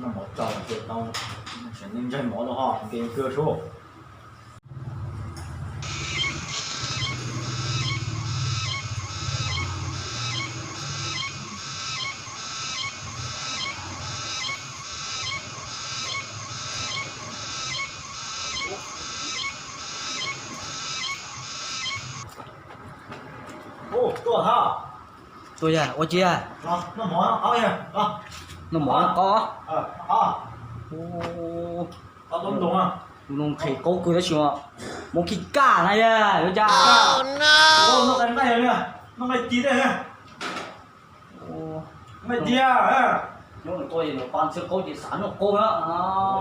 那么早就当是认真毛的话，给歌手。哦，多少？tôi à ô chia à, nó mỏ nó nha, nó mỏ có ô đúng đúng à, nó thấy cố cười đó chưa một cái cả này à được chưa nó đánh này nè, nó này tí đây nè, ô này tí à, nó là tôi nó ban sơ cố chỉ sẵn nó cô đó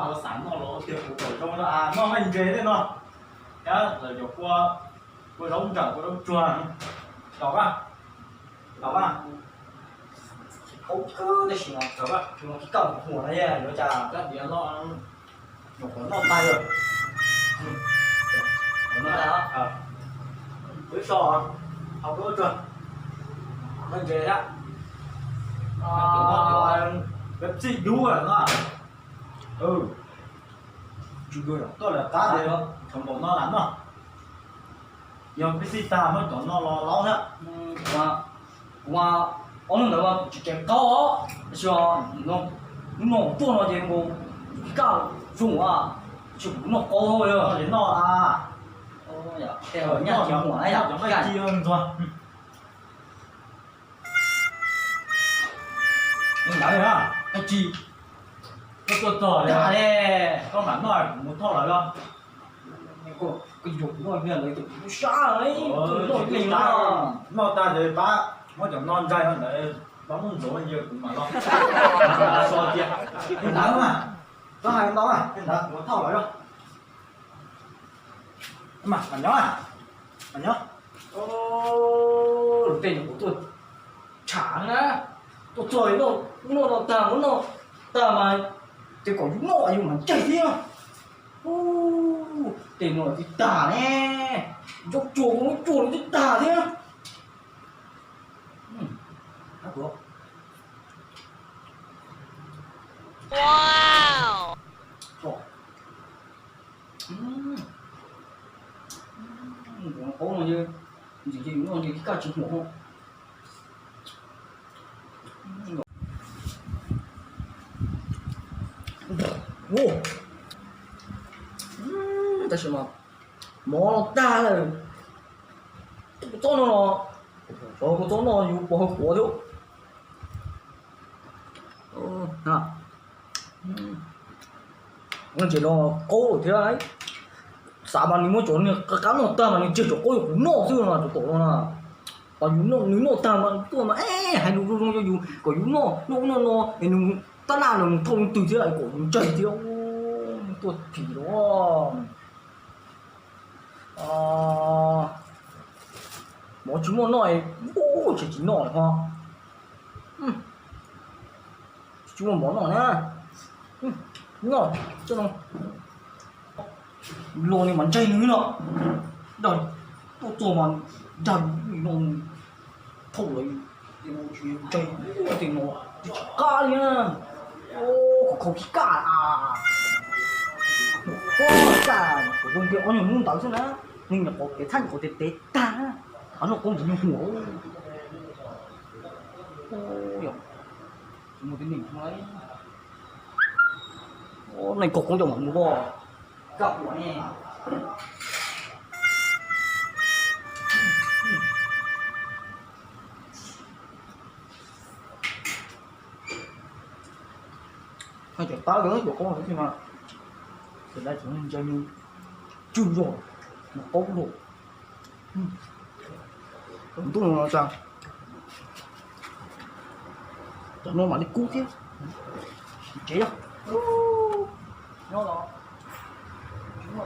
nó sẵn nó tiền của trong nó à, nó hành chế đấy nó, nhá, rồi giờ qua đóng chẳng qua đóng chuồn, đọc à, cố cứ đấy chưa đọc à, nó cái cầmหัวnày à được chưa cái gì nó tay rồi, nó đã với sò, học đỡ chuồn, hành chế đó. Cái gì đu à nó chú rồi tôi là cá đấy không thằng bọn nó lắm mà nhưng cái gì ta mới còn nó lo nữa và 어느 내가 진짜 까워 그래서 nó 또 nó gì 뭐 까워 좋아 지금 nó 까워요 để nó à dạ theo nhà kiểu của ấy là giống cái chi hơn rồi nhưng nói ra cái chi nó to dạ đấy đấy con bản nói muốn thọ lại không cái dụng nó như là cái xa ấy nó kinh lắm nó ta để ba nó chẳng non dai hơn đấy bóng rổ nhiều cũng mà lo so kia cái đá mà có hai con đó à cái đá muốn thọ lại không mà nhớ mà nhớ ô tiền của tôi chán á tôi trời nó tao nó tao mà cái cổ nó ấy mà chạy đi à tiền nó thì tả nè dốc chuồng nó thì tả thế á Wow. Có mà như gì nó như cái chữ mỏ không ô ta xem mà mỏ ta là cho nó cho nóอยู่บ่หัวđâu à nó chỉ lo cố thế đấy xã ban mình muốn trốn cái cám nó ta mà mình chưa chỗ cố nó chứ là chỗ tổ nó là còn nó ta mà tôi mà hay nó có nó nó ta nào nó thông từ thế này của mình chạy theo tôi thì đó mỗi chúng nó nói chỉ nói ha chúng nó món nói nha rồi cho nó lô này mình chay nữa nọ đời tôi mà dần nó thâu lấy nó chuyện chay thì nó cá đi nha ô không cá à ô cá của công ty ông muốn tạo chứ nè nhưng mà có cái thanh của tết ta nó cũng chỉ như hổ ô một cái mình nói ô này cục cũng trong một bò cọc của nè hai chuyện tao lớn của con nhưng mà từ đây chúng mình chơi như chưa rồi nó có đủ cũng tôi nó sao nó mà đi cút chứ chế đâu nó đó chúng nó